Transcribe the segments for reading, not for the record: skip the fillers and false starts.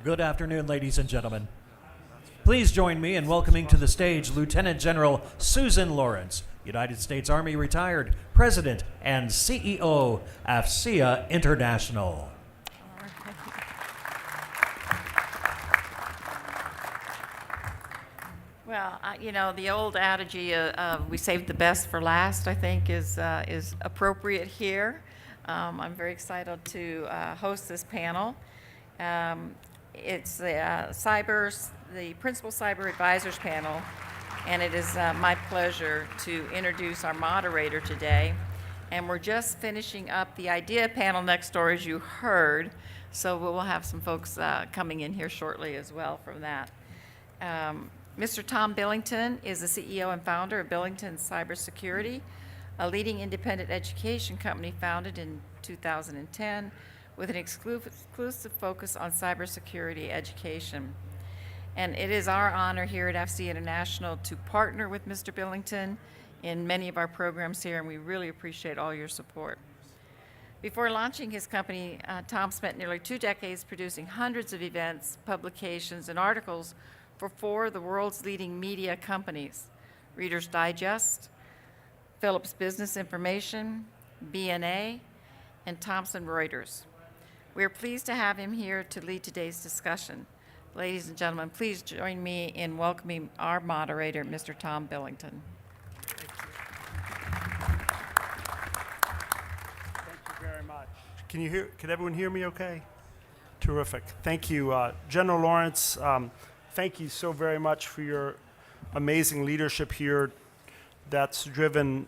Good afternoon, ladies and gentlemen. Please join me in welcoming to the stage Lieutenant General Susan Lawrence, United States Army retired, President and CEO, AFCEA International. Well, you know, the old adage, we saved the best for last, I think, is appropriate here. I'm very excited to host this panel. It's the Principal Cyber Advisors panel, and it is my pleasure to introduce our moderator today. And we're just finishing up the idea panel next door, as you heard, so we'll have some folks coming in here shortly as well from that. Mr. Tom Billington is the CEO and founder of Billington Cybersecurity, a leading independent education company founded in 2010 with an exclusive focus on cybersecurity education. And it is our honor here at AFCEA International to partner with Mr. Billington in many of our programs here, and we really appreciate all your support. Before launching his company, Tom spent nearly 2 decades producing hundreds of events, publications, and articles for 4 of the world's leading media companies: Reader's Digest, Phillips Business Information, BNA, and Thomson Reuters. We are pleased to have him here to lead today's discussion. Ladies and gentlemen, please join me in welcoming our moderator, Mr. Tom Billington. Thank you very much. Can everyone hear me okay? Terrific. Thank you, General Lawrence. Thank you so very much for your amazing leadership here that's driven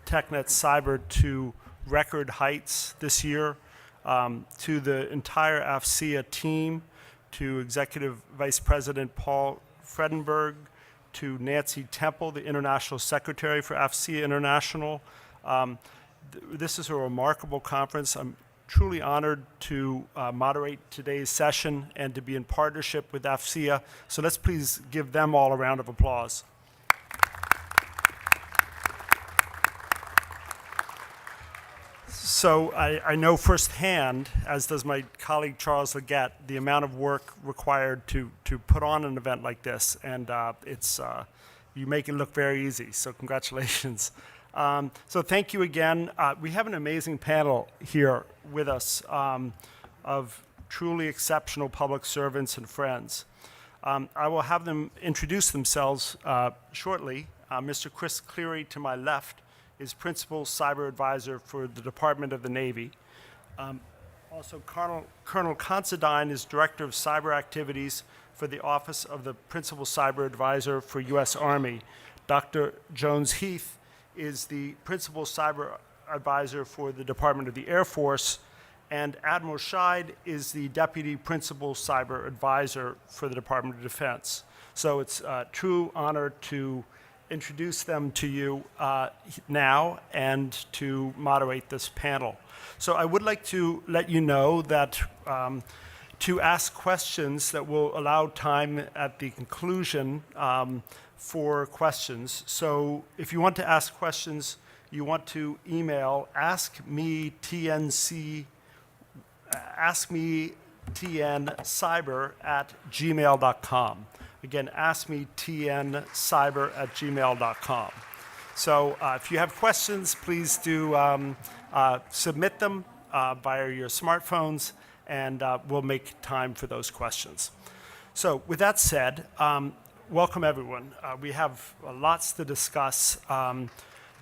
TechNet Cyber to record heights this year. To the entire AFCEA team, to Executive Vice President Paul Fredenberg, to Nancy Temple, the International Secretary for AFCEA International. This is a remarkable conference. I'm truly honored to moderate today's session and to be in partnership with AFCEA. So let's please give them all a round of applause. So I know firsthand, as does my colleague Charles Leggett, the amount of work required to put on an event like this, and you make it look very easy, so congratulations. So thank you again. We have an amazing panel here with us of truly exceptional public servants and friends. I will have them introduce themselves shortly. Mr. Chris Cleary to my left is Principal Cyber Advisor for the Department of the Navy. Also, Colonel Considine is Director of Cyber Activities for the Office of the Principal Cyber Advisor for U.S. Army. Dr. Jones-Heath is the Principal Cyber Advisor for the Department of the Air Force, and Admiral Scheid is the Deputy Principal Cyber Advisor for the Department of Defense. So it's a true honor to introduce them to you now and to moderate this panel. So I would like to let you know that to ask questions, that will allow time at the conclusion for questions. So if you want to ask questions, you want to email askmetncyber@gmail.com. Again, askmetncyber@gmail.com. So if you have questions, please do submit them via your smartphones, and we'll make time for those questions. So with that said, welcome everyone. We have lots to discuss,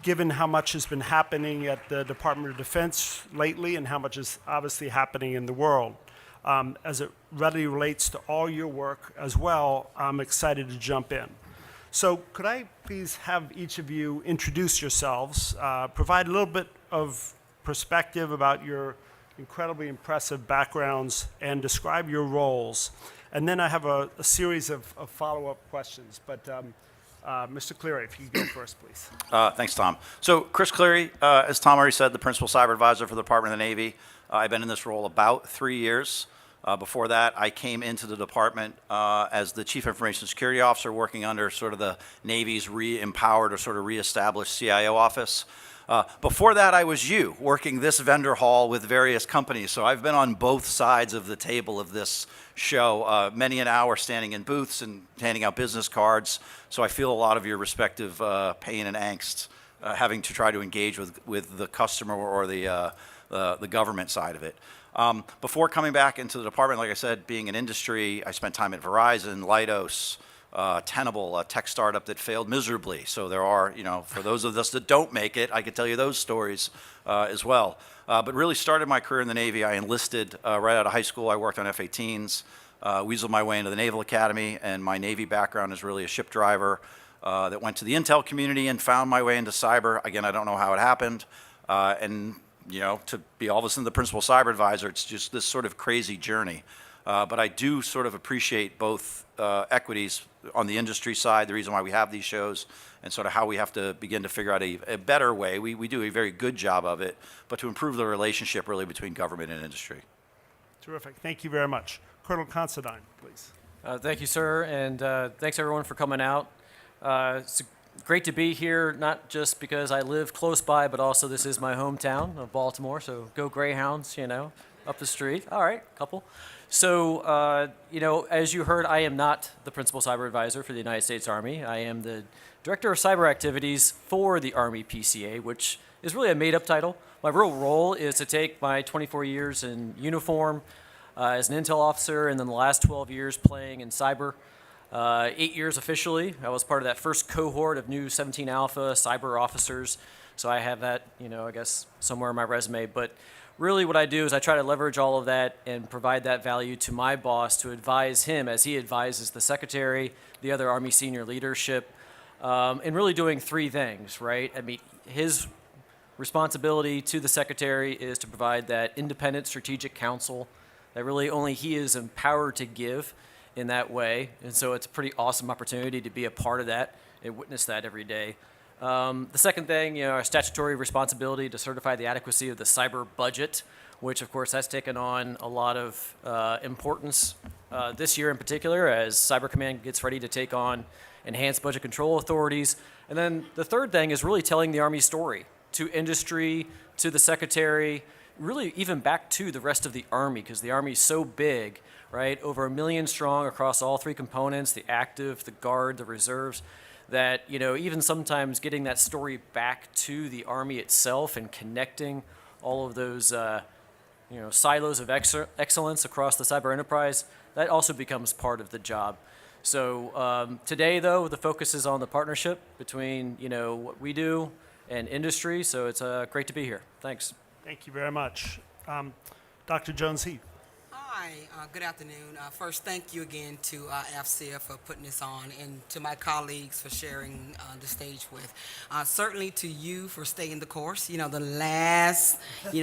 given how much has been happening at the Department of Defense lately and how much is obviously happening in the world. As it readily relates to all your work as well, I'm excited to jump in. So could I please have each of you introduce yourselves, provide a little bit of perspective about your incredibly impressive backgrounds, and describe your roles. And then I have a series of follow-up questions. But Mr. Cleary, if you could go first, please. Thanks, Tom. So Chris Cleary, as Tom already said, the Principal Cyber Advisor for the Department of the Navy. I've been in this role about 3 years. Before that, I came into the department as the Chief Information Security Officer, working under sort of the Navy's re-empowered or sort of re-established CIO office. Before that, I was you, working this vendor hall with various companies. So I've been on both sides of the table of this show, many an hour standing in booths and handing out business cards. So I feel a lot of your respective pain and angst having to try to engage with the customer or the government side of it. Before coming back into the department, like I said, being in industry, I spent time at Verizon, Leidos, Tenable, a tech startup that failed miserably. So there are, for those of us that don't make it, I could tell you those stories as well. But really started my career in the Navy. I enlisted right out of high school. I worked on F-18s, weaseled my way into the Naval Academy, and my Navy background is really a ship driver that went to the intel community and found my way into cyber. Again, I don't know how it happened. To be all of a sudden the principal cyber advisor, it's just this sort of crazy journey. But I do sort of appreciate both equities on the industry side, the reason why we have these shows, and sort of how we have to begin to figure out a better way. We do a very good job of it, but to improve the relationship really between government and industry. Terrific. Thank you very much. Colonel Considine, please. Thank you, sir, and thanks everyone for coming out. It's great to be here, not just because I live close by, but also this is my hometown of Baltimore, so go Greyhounds, up the street. All right, couple. So, as you heard, I am not the Principal Cyber Advisor for the United States Army. I am the Director of Cyber Activities for the Army PCA, which is really a made-up title. My real role is to take my 24 years in uniform as an intel officer, and then the last 12 years playing in cyber. 8 years officially. I was part of that first cohort of new 17 Alpha cyber officers, so I have that, I guess somewhere in my resume. But really what I do is I try to leverage all of that and provide that value to my boss to advise him as he advises the secretary, the other Army senior leadership, and really doing three things, right? I mean, his responsibility to the secretary is to provide that independent strategic counsel that really only he is empowered to give in that way. And so it's a pretty awesome opportunity to be a part of that and witness that every day. The second thing, our statutory responsibility to certify the adequacy of the cyber budget, which of course has taken on a lot of importance this year in particular as Cyber Command gets ready to take on enhanced budget control authorities. And then the third thing is really telling the Army story to industry, to the secretary, really even back to the rest of the Army, because the Army is so big, right? Over 1 million strong across all three components, the active, the guard, the reserves, that, even sometimes getting that story back to the Army itself and connecting all of those, silos of excellence across the cyber enterprise, that also becomes part of the job. So today, though, the focus is on the partnership between, what we do and industry, so it's great to be here. Thanks. Thank you very much. Dr. Jones-Heath. Hi, good afternoon. First, thank you again to AFCIA for putting this on, and to my colleagues for sharing the stage with. Certainly to you for staying the course, the last,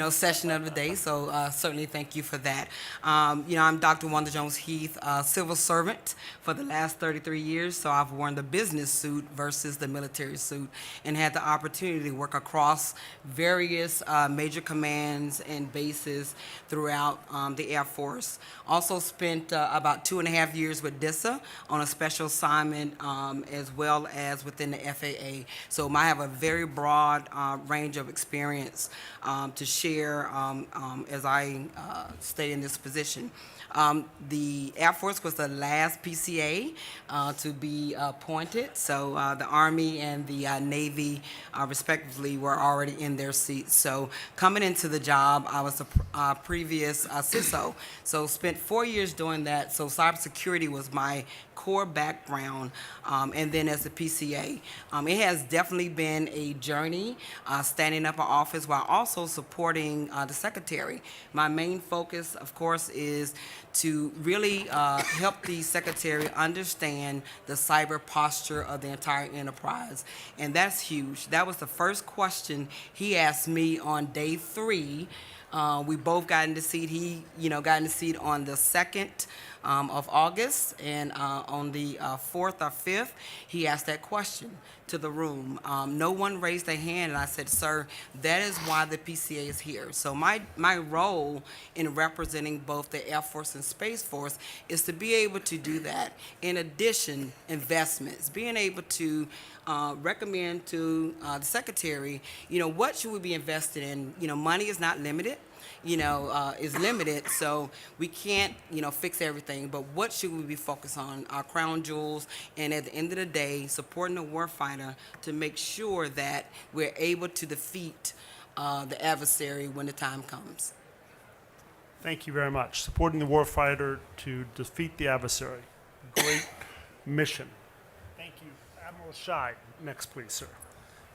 session of the day, so certainly thank you for that. I'm Dr. Wanda Jones-Heath, civil servant for the last 33 years, so I've worn the business suit versus the military suit, and had the opportunity to work across various major commands and bases throughout the Air Force. Also spent about 2.5 years with DISA on a special assignment, as well as within the FAA. So I have a very broad range of experience to share as I stay in this position. The Air Force was the last PCA to be appointed, so the Army and the Navy, respectively, were already in their seats. So coming into the job, I was a previous CISO, so spent 4 years doing that. So cybersecurity was my core background, and then as a PCA. It has definitely been a journey, standing up an office while also supporting the secretary. My main focus, of course, is to really help the secretary understand the cyber posture of the entire enterprise. And that's huge. That was the first question he asked me on day 3. We both got in the seat. He, got in the seat on the second of August, and on the 4th or 5th, he asked that question to the room. No one raised their hand, and I said, sir, that is why the PCA is here. So my role in representing both the Air Force and Space Force is to be able to do that. In addition, investments, being able to recommend to the secretary, what should we be invested in? Money is not limited. Is limited, so we can't, fix everything. But what should we be focused on? Our crown jewels, and at the end of the day, supporting the warfighter to make sure that we're able to defeat the adversary when the time comes. Thank you very much. Supporting the warfighter to defeat the adversary. Great mission. Thank you. Admiral Scheid, next please, sir.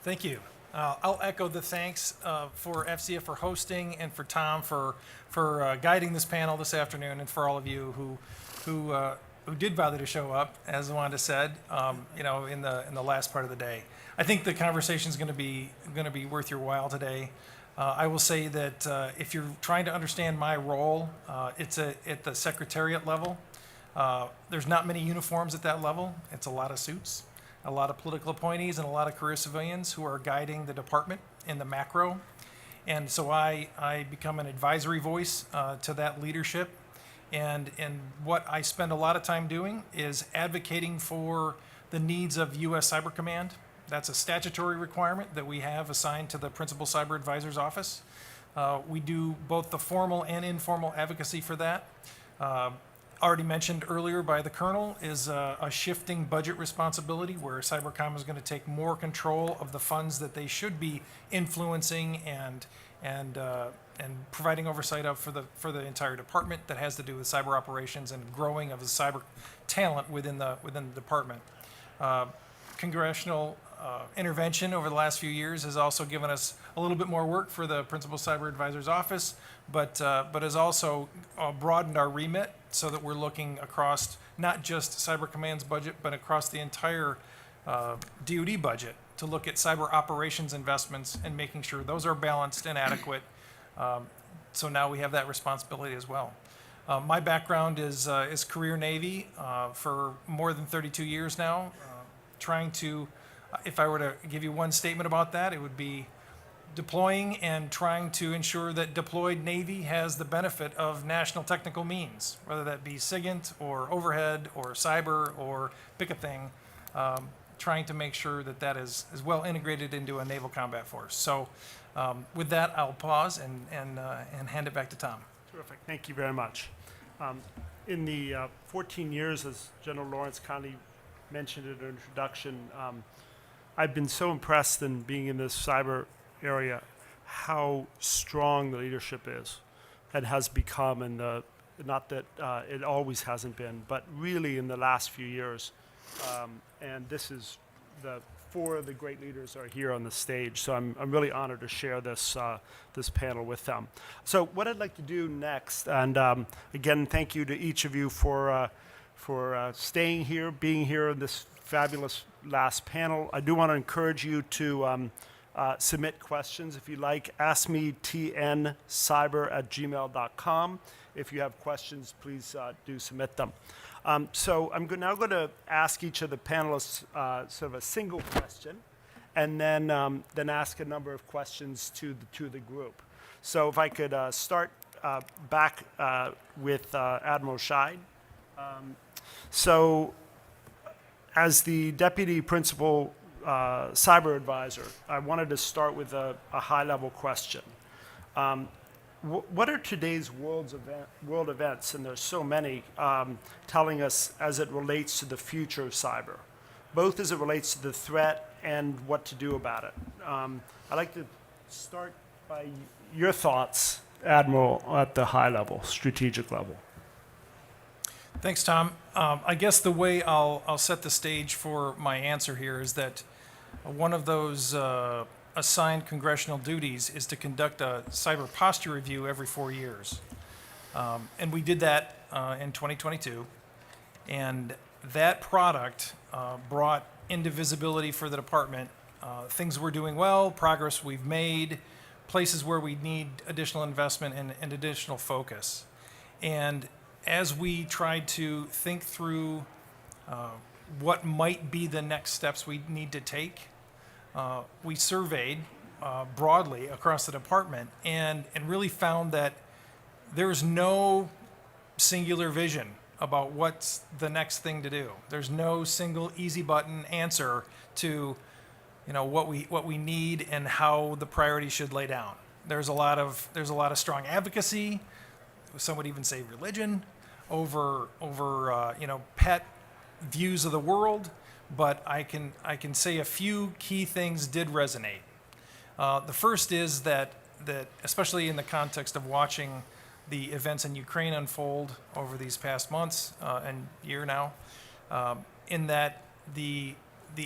Thank you. I'll echo the thanks for FCA for hosting and for Tom for guiding this panel this afternoon, and for all of you who did bother to show up, as Wanda said, in the last part of the day. I think the conversation is going to be worth your while today. I will say that if you're trying to understand my role, it's at the secretariat level. There's not many uniforms at that level. It's a lot of suits, a lot of political appointees, and a lot of career civilians who are guiding the department in the macro. And so I become an advisory voice to that leadership. And what I spend a lot of time doing is advocating for the needs of U.S. Cyber Command. That's a statutory requirement that we have assigned to the Principal Cyber Advisor's Office. We do both the formal and informal advocacy for that. Already mentioned earlier by the Colonel is a shifting budget responsibility where Cybercom is going to take more control of the funds that they should be influencing and providing oversight of for the entire department that has to do with cyber operations and growing of the cyber talent within the department. Congressional intervention over the last few years has also given us a little bit more work for the Principal Cyber Advisor's Office, but has also broadened our remit so that we're looking across not just Cyber Command's budget, but across the entire DoD budget to look at cyber operations investments and making sure those are balanced and adequate. So now we have that responsibility as well. My background is career Navy for more than 32 years now, trying to, if I were to give you one statement about that, it would be deploying and trying to ensure that deployed Navy has the benefit of national technical means, whether that be SIGINT or overhead or cyber or pick a thing, trying to make sure that that is well integrated into a naval combat force. So with that, I'll pause and hand it back to Tom. Terrific. Thank you very much. In the 14 years, as General Lawrence kindly mentioned in an introduction, I've been so impressed in being in this cyber area, how strong the leadership is and has become in the, not that it always hasn't been, but really in the last few years. And this is four of the great leaders are here on the stage, so I'm really honored to share this this panel with them. So what I'd like to do next, and again, thank you to each of you for staying here, being here in this fabulous last panel. I do want to encourage you to submit questions if you like. AskMeTNCyber@gmail.com. If you have questions, please do submit them. So I'm now going to ask each of the panelists sort of a single question, and then ask a number of questions to the group. So if I could start back with Admiral Scheid. So as the Deputy Principal Cyber Advisor, I wanted to start with a high-level question. What are today's world events, and there's so many, telling us as it relates to the future of cyber, both as it relates to the threat and what to do about it? I'd like to start by your thoughts, Admiral, at the high level, strategic level. Thanks, Tom. I guess the way I'll set the stage for my answer here is that one of those assigned congressional duties is to conduct a cyber posture review every 4 years. And we did that in 2022. And that product brought into visibility for the department things we're doing well, progress we've made, places where we need additional investment and additional focus. And as we tried to think through what might be the next steps we need to take, we surveyed broadly across the department and really found that there's no singular vision about what's the next thing to do. There's no single easy button answer to what we need and how the priorities should lay down. There's a lot of strong advocacy. Some would even say religion over pet views of the world. But I can say a few key things did resonate. The first is that especially in the context of watching the events in Ukraine unfold over these past months and year now, in that the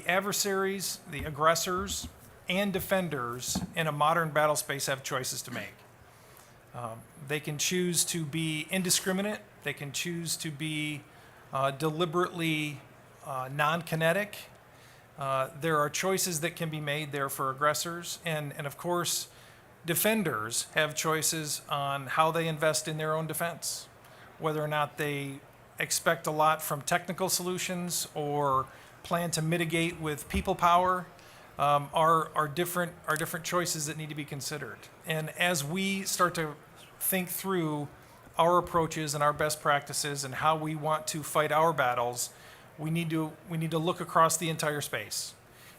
adversaries, the aggressors, and defenders in a modern battle space have choices to make. They can choose to be indiscriminate. They can choose to be deliberately non-kinetic. There are choices that can be made there for aggressors. And of course, defenders have choices on how they invest in their own defense, whether or not they expect a lot from technical solutions or plan to mitigate with people power. Are different choices that need to be considered. And as we start to think through our approaches and our best practices and how we want to fight our battles, we need to look across the entire space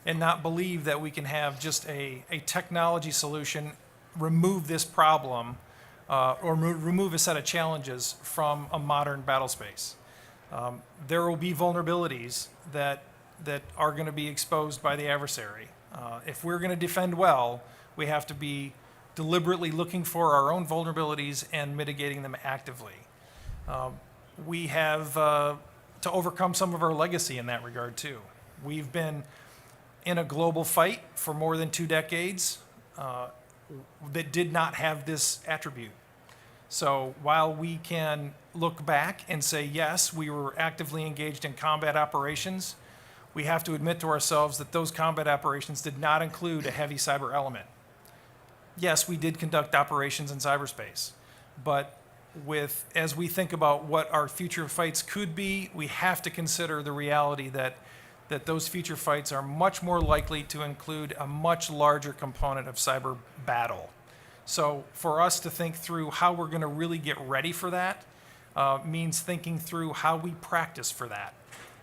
and not believe that we can have just a technology solution remove this problem or remove a set of challenges from a modern battle space. There will be vulnerabilities that are going to be exposed by the adversary. If we're going to defend well, we have to be deliberately looking for our own vulnerabilities and mitigating them actively. We have to overcome some of our legacy in that regard too. We've been in a global fight for more than 2 decades that did not have this attribute. So while we can look back and say, yes, we were actively engaged in combat operations, we have to admit to ourselves that those combat operations did not include a heavy cyber element. Yes, we did conduct operations in cyberspace, but as we think about what our future fights could be, we have to consider the reality that those future fights are much more likely to include a much larger component of cyber battle. So for us to think through how we're going to really get ready for that means thinking through how we practice for that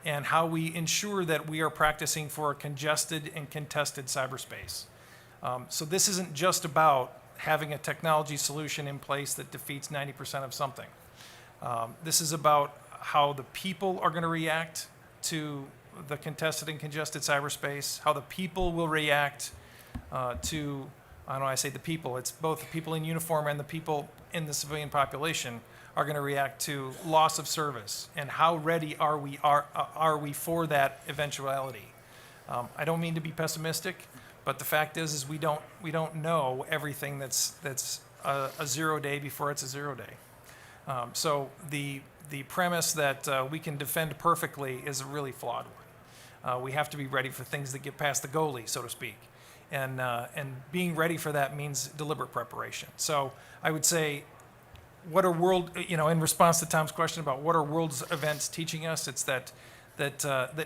and how we ensure that we are practicing for a congested and contested cyberspace. So this isn't just about having a technology solution in place that defeats 90% of something. This is about how the people are going to react to the contested and congested cyberspace, how the people will react to, I don't know, I say the people, it's both the people in uniform and the people in the civilian population are going to react to loss of service, and how ready are we for that eventuality. I don't mean to be pessimistic, but the fact is we don't know everything that's a 0 day before it's a 0 day. So the premise that we can defend perfectly is a really flawed one. We have to be ready for things that get past the goalie, so to speak. And being ready for that means deliberate preparation. So I would say, what are in response to Tom's question about what are world's events teaching us, it's that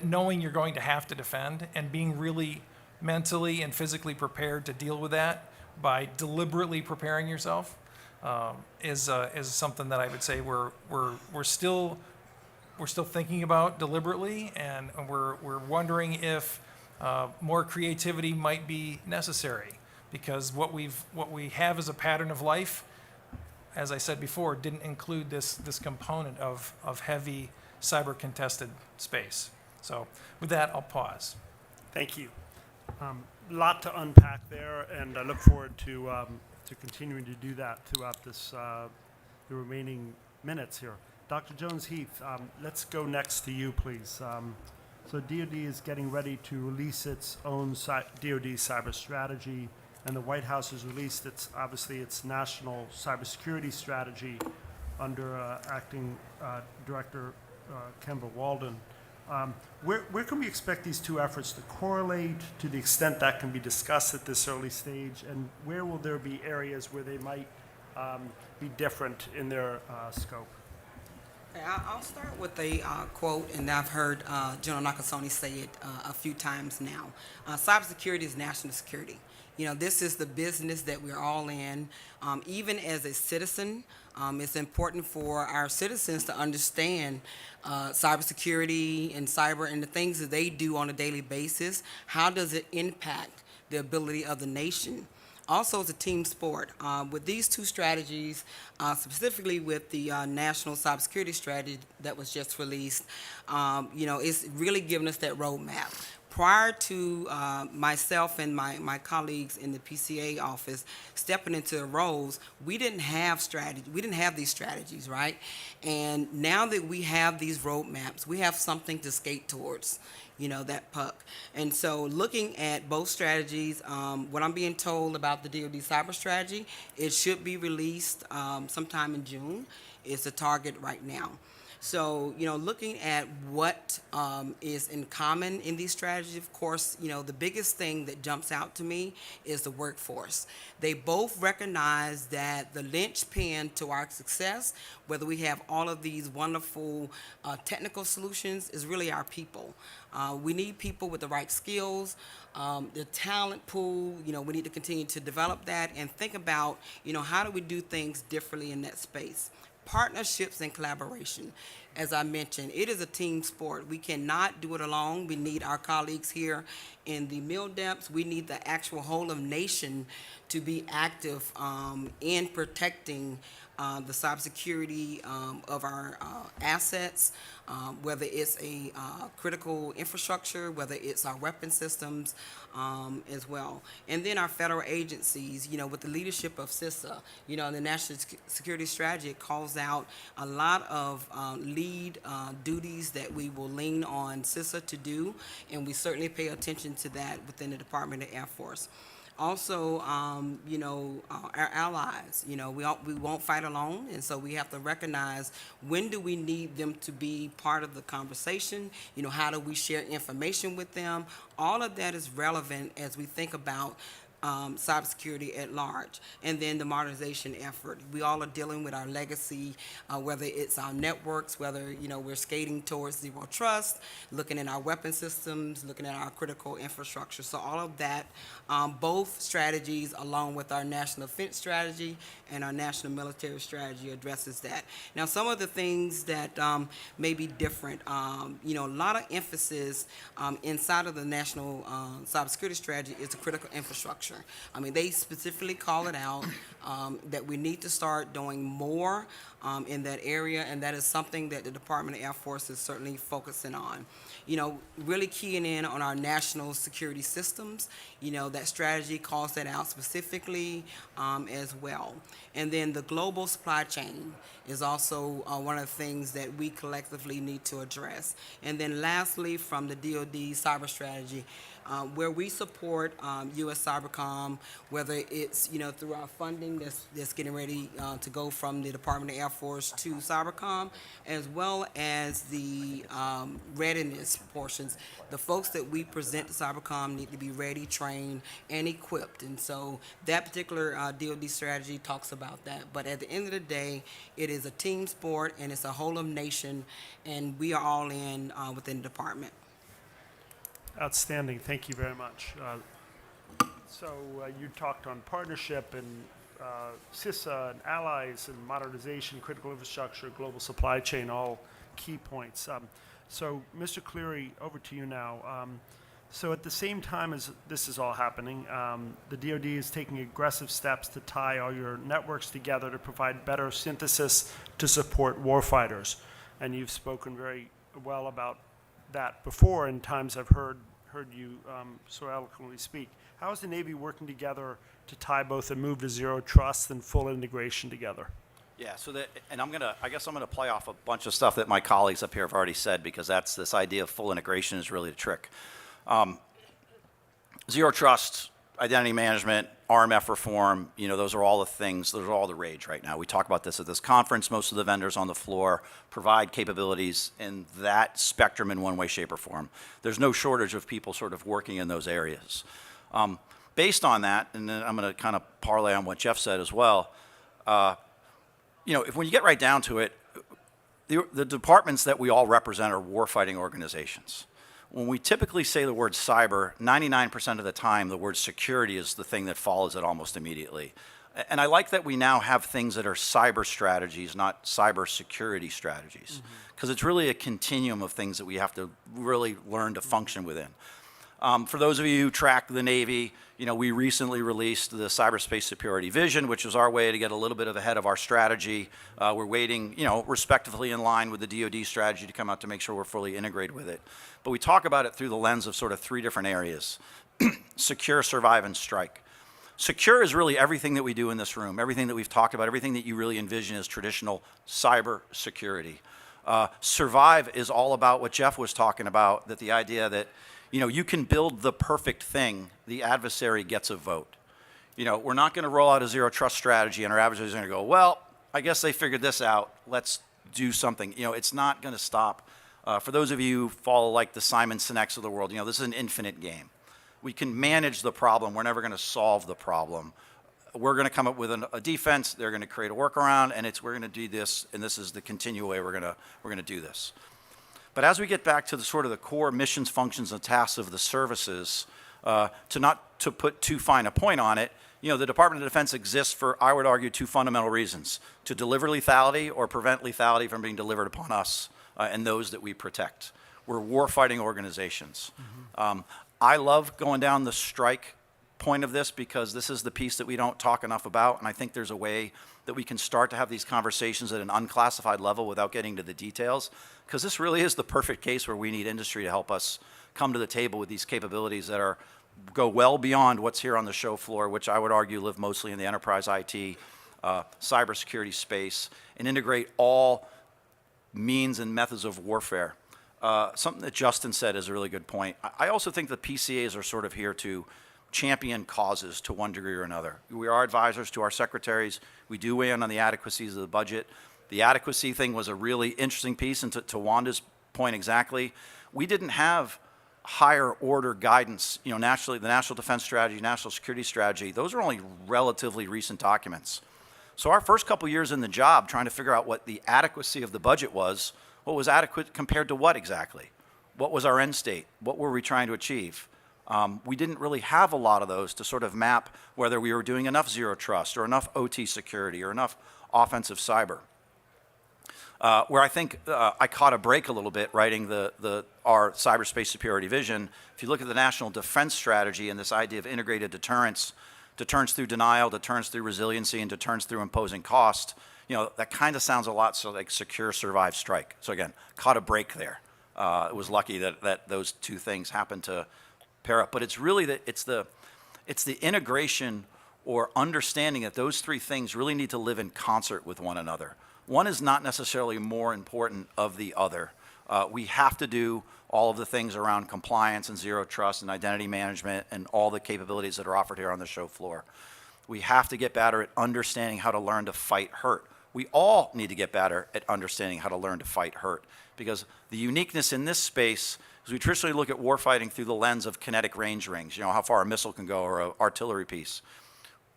knowing you're going to have to defend and being really mentally and physically prepared to deal with that by deliberately preparing yourself is something that I would say we're still thinking about deliberately, and we're wondering if more creativity might be necessary, because what we have as a pattern of life, as I said before, didn't include this component of heavy cyber contested space. So with that, I'll pause. Thank you. Lot to unpack there, and I look forward to continuing to do that throughout the remaining minutes here. Dr. Jones-Heath, let's go next to you, please. So DoD is getting ready to release its own DoD cyber strategy, and the White House has released its national cybersecurity strategy under Acting Director Kemba Walden. Where can we expect these two efforts to correlate to the extent that can be discussed at this early stage, and where will there be areas where they might be different in their scope? Okay, I'll start with a quote, and I've heard General Nakasone say it a few times now. Cybersecurity is national security. You know, this is the business that we're all in. Even as a citizen, it's important for our citizens to understand cybersecurity and cyber and the things that they do on a daily basis. How does it impact the ability of the nation? Also, it's a team sport. With these two strategies, specifically with the National Cybersecurity Strategy that was just released, it's really given us that roadmap. Prior to myself and my colleagues in the PCA office stepping into the roles, we didn't have strategy. We didn't have these strategies, right? And now that we have these roadmaps, we have something to skate towards, that puck. And so looking at both strategies, what I'm being told about the DoD cyber strategy, it should be released sometime in June is the target right now. So, looking at what is in common in these strategies, of course, the biggest thing that jumps out to me is the workforce. They both recognize that the linchpin to our success, whether we have all of these wonderful technical solutions, is really our people. We need people with the right skills, the talent pool, we need to continue to develop that and think about, how do we do things differently in that space. Partnerships and collaboration. As I mentioned, it is a team sport. We cannot do it alone. We need our colleagues here in the mill depths. We need the actual whole of nation to be active in protecting the cybersecurity of our assets, whether it's a critical infrastructure, whether it's our weapon systems as well. And then our federal agencies, with the leadership of CISA, the National Security Strategy, it calls out a lot of lead duties that we will lean on CISA to do, and we certainly pay attention to that within the Department of Air Force. Also, our allies, we won't fight alone, and so we have to recognize when do we need them to be part of the conversation, how do we share information with them. All of that is relevant as we think about cybersecurity at large. And then the modernization effort. We all are dealing with our legacy, whether it's our networks, whether, we're skating towards zero trust, looking at our weapon systems, looking at our critical infrastructure. So all of that, both strategies along with our national defense strategy and our national military strategy addresses that. Now, some of the things that may be different, a lot of emphasis inside of the national cybersecurity strategy is the critical infrastructure. I mean, they specifically call it out that we need to start doing more in that area, and that is something that the Department of Air Force is certainly focusing on. Really keying in on our national security systems. That strategy calls that out specifically as well. And then the global supply chain is also one of the things that we collectively need to address. And then lastly, from the DoD cyber strategy, where we support U.S. Cybercom, whether it's through our funding that's getting ready to go from the Department of Air Force to Cybercom, as well as the readiness portions. The folks that we present to Cybercom need to be ready, trained, and equipped. And so that particular DoD strategy talks about that. But at the end of the day, it is a team sport and it's a whole of nation, and we are all in within the department. Outstanding. Thank you very much. So you talked on partnership and CISA and allies and modernization, critical infrastructure, global supply chain, all key points. So Mr. Cleary, over to you now. So at the same time as this is all happening, the DoD is taking aggressive steps to tie all your networks together to provide better synthesis to support warfighters. And you've spoken very well about that before in times I've heard you so eloquently speak. How is the Navy working together to tie both a move to zero trust and full integration together? Yeah, and I guess I'm gonna play off a bunch of stuff that my colleagues up here have already said, because that's this idea of full integration is really the trick. Zero trust, identity management, RMF reform, those are all the things, those are all the rage right now. We talk about this at this conference. Most of the vendors on the floor provide capabilities in that spectrum in one way, shape, or form. There's no shortage of people sort of working in those areas. Based on that, and then I'm going to kind of parlay on what Jeff said as well, when you get right down to it, the departments that we all represent are warfighting organizations. When we typically say the word cyber, 99% of the time, the word security is the thing that follows it almost immediately. And I like that we now have things that are cyber strategies, not cyber security strategies, because it's really a continuum of things that we have to really learn to function within. For those of you who track the Navy, we recently released the Cyberspace Superiority Vision, which was our way to get a little bit ahead of our strategy. We're waiting, respectively in line with the DoD strategy to come out to make sure we're fully integrated with it. But we talk about it through the lens of sort of three different areas: secure, survive, and strike. Secure is really everything that we do in this room, everything that we've talked about, everything that you really envision as traditional cyber security. Survive is all about what Jeff was talking about, that the idea that you can build the perfect thing, the adversary gets a vote. We're not going to roll out a zero trust strategy and our adversary's going to go, well, I guess they figured this out, let's do something. It's not going to stop. For those of you who follow like the Simon Sinek's of the world, this is an infinite game. We can manage the problem. We're never going to solve the problem. We're going to come up with a defense. They're going to create a workaround, and we're going to do this, and this is the continual way we're going to do this. But as we get back to the sort of the core missions, functions, and tasks of the services, not to put too fine a point on it, the Department of Defense exists for, I would argue, two fundamental reasons: to deliver lethality or prevent lethality from being delivered upon us and those that we protect. We're warfighting organizations. I love going down the strike point of this because this is the piece that we don't talk enough about, and I think there's a way that we can start to have these conversations at an unclassified level without getting to the details, because this really is the perfect case where we need industry to help us come to the table with these capabilities that go well beyond what's here on the show floor, which I would argue live mostly in the enterprise IT, cybersecurity space, and integrate all means and methods of warfare. Something that Justin said is a really good point. I also think the PCAs are sort of here to champion causes to one degree or another. We are advisors to our secretaries. We do weigh in on the adequacies of the budget. The adequacy thing was a really interesting piece, and to Wanda's point exactly, we didn't have higher order guidance. Naturally, the National Defense Strategy, National Security Strategy, those are only relatively recent documents. So our first couple years in the job, trying to figure out what the adequacy of the budget was, what was adequate compared to what exactly? What was our end state? What were we trying to achieve? We didn't really have a lot of those to sort of map whether we were doing enough zero trust or enough OT security or enough offensive cyber. Where I think I caught a break a little bit writing our cyberspace superiority vision. If you look at the National Defense Strategy and this idea of integrated deterrence, deterrence through denial, deterrence through resiliency, and deterrence through imposing cost, that kind of sounds a lot like secure, survive, strike. So again, caught a break there. It was lucky that those two things happened to pair up. But it's really it's the integration or understanding that those three things really need to live in concert with one another. One is not necessarily more important of the other. We have to do all of the things around compliance and zero trust and identity management and all the capabilities that are offered here on the show floor. We have to get better at understanding how to learn to fight hurt. We all need to get better at understanding how to learn to fight hurt, because the uniqueness in this space is we traditionally look at warfighting through the lens of kinetic range rings, how far a missile can go or an artillery piece.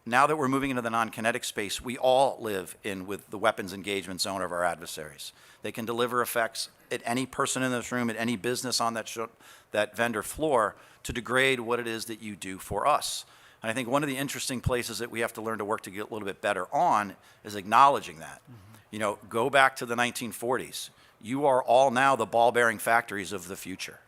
Now that we're moving into the non-kinetic space, we all live with the weapons engagement zone of our adversaries. They can deliver effects at any person in this room, at any business on that vendor floor, to degrade what it is that you do for us. And I think one of the interesting places that we have to learn to work to get a little bit better on is acknowledging that. Go back to the 1940s. You are all now the ball-bearing factories of the future.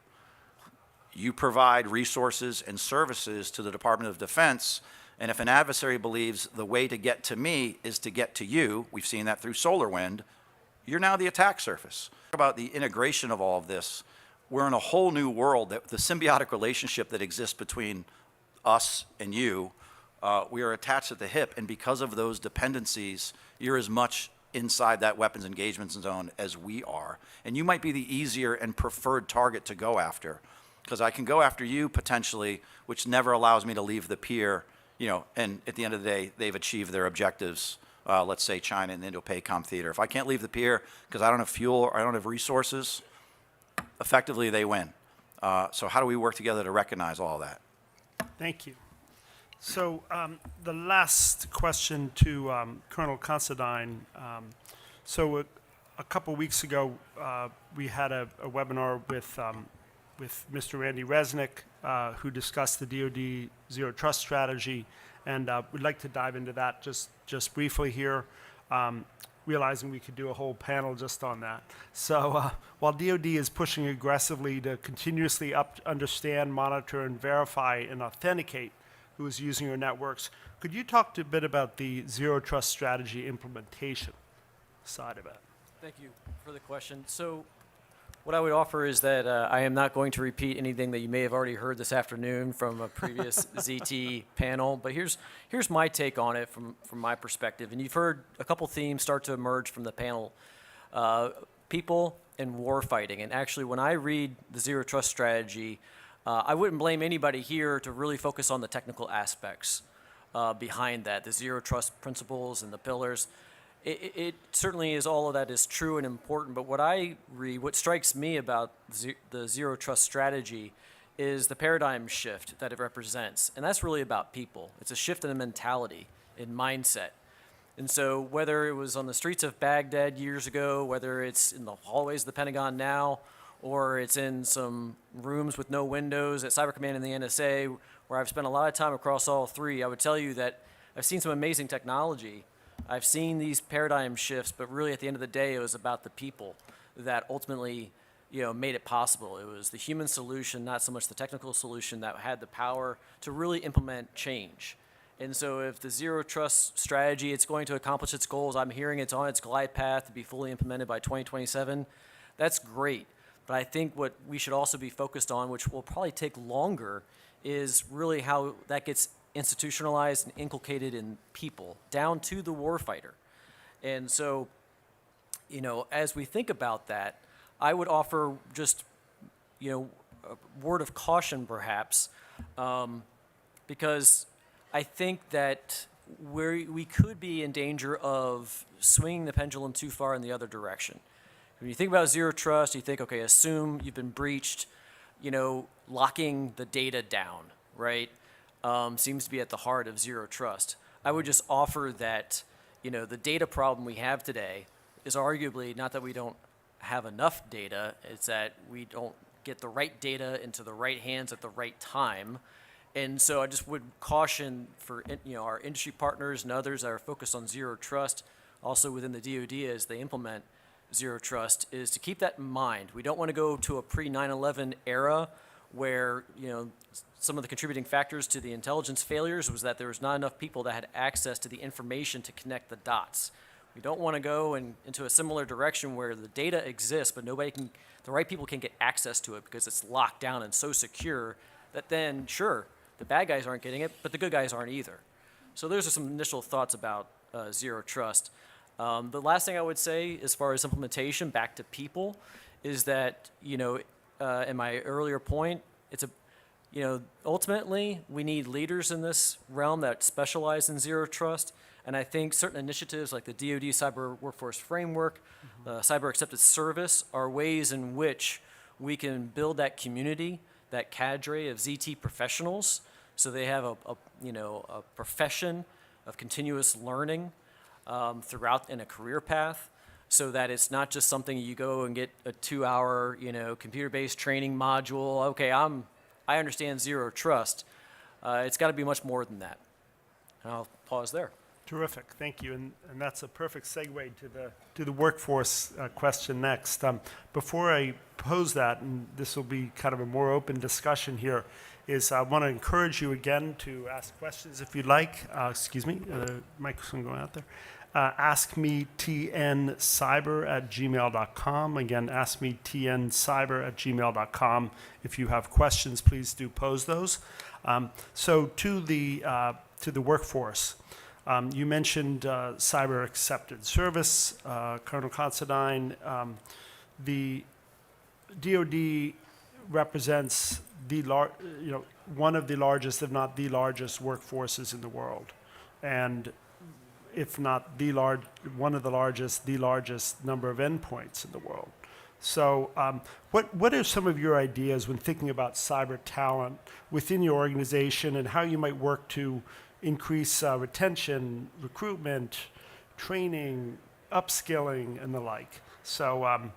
You provide resources and services to the Department of Defense, and if an adversary believes the way to get to me is to get to you, we've seen that through SolarWind, you're now the attack surface. About the integration of all of this, we're in a whole new world, that the symbiotic relationship that exists between us and you, we are attached at the hip, and because of those dependencies, you're as much inside that weapons engagement zone as we are. And you might be the easier and preferred target to go after, because I can go after you potentially, which never allows me to leave the pier, and at the end of the day, they've achieved their objectives, let's say China and the Indo-PACOM theater. If I can't leave the pier because I don't have fuel or I don't have resources, effectively they win. So how do we work together to recognize all that? Thank you. So the last question to Colonel Considine. a couple weeks ago, we had a webinar with Mr. Randy Resnick, who discussed the DoD Zero Trust strategy, and we'd like to dive into that just briefly here, realizing we could do a whole panel just on that. So while DoD is pushing aggressively to continuously understand, monitor, and verify and authenticate who is using your networks, could you talk a bit about the Zero Trust strategy implementation side of it? Thank you for the question. So what I would offer is that I am not going to repeat anything that you may have already heard this afternoon from a previous ZT panel, but here's my take on it from my perspective. And you've heard a couple themes start to emerge from the panel, people and war fighting. And actually, when I read the Zero Trust strategy, I wouldn't blame anybody here to really focus on the technical aspects behind that, the Zero Trust principles and the pillars. It certainly is, all of that is true and important, but what I read, what strikes me about the Zero Trust strategy is the paradigm shift that it represents. And that's really about people. It's a shift in the mentality, in mindset. And so whether it was on the streets of Baghdad years ago, whether it's in the hallways of the Pentagon now, or it's in some rooms with no windows at Cyber Command and the NSA, where I've spent a lot of time across all three, I would tell you that I've seen some amazing technology. I've seen these paradigm shifts, but really at the end of the day, it was about the people that ultimately, made it possible. It was the human solution, not so much the technical solution, that had the power to really implement change. And so if the Zero Trust strategy, it's going to accomplish its goals, I'm hearing it's on its glide path to be fully implemented by 2027, that's great. But I think what we should also be focused on, which will probably take longer, is really how that gets institutionalized and inculcated in people, down to the warfighter. And so, as we think about that, I would offer just, a word of caution perhaps, because I think that we could be in danger of swinging the pendulum too far in the other direction. When you think about Zero Trust, you think, okay, assume you've been breached, locking the data down, right? Seems to be at the heart of Zero Trust. I would just offer that, the data problem we have today is arguably not that we don't have enough data, it's that we don't get the right data into the right hands at the right time. And so I just would caution for, our industry partners and others that are focused on Zero Trust, also within the DoD as they implement Zero Trust, is to keep that in mind. We don't want to go to a pre-9/11 era where, some of the contributing factors to the intelligence failures was that there was not enough people that had access to the information to connect the dots. We don't want to go into a similar direction where the data exists, but the right people can't get access to it because it's locked down and so secure that then, sure, the bad guys aren't getting it, but the good guys aren't either. So those are some initial thoughts about Zero Trust. The last thing I would say as far as implementation, back to people, is that, in my earlier point, ultimately, we need leaders in this realm that specialize in Zero Trust. And I think certain initiatives like the DoD Cyber Workforce Framework, the Cyber Accepted Service, are ways in which we can build that community, that cadre of ZT professionals, so they have a profession of continuous learning throughout in a career path, so that it's not just something you go and get a 2-hour, computer-based training module. Okay, I understand Zero Trust. It's got to be much more than that. And I'll pause there. Terrific, thank you, and that's a perfect segue to the workforce question next. Before I pose that, and this will be kind of a more open discussion here, is I want to encourage you again to ask questions if you'd like. Microphone going out there. AskMeTNCyber@gmail.com. Again, AskMeTNCyber@gmail.com. If you have questions, please do pose those. So to the workforce. You mentioned Cyber Accepted Service, Colonel Considine. The DoD represents one of the largest, if not the largest, workforces in the world, and if not one of the largest number of endpoints in the world. So, what are some of your ideas when thinking about cyber talent within your organization, and how you might work to increase retention, recruitment, training, upskilling, and the like? So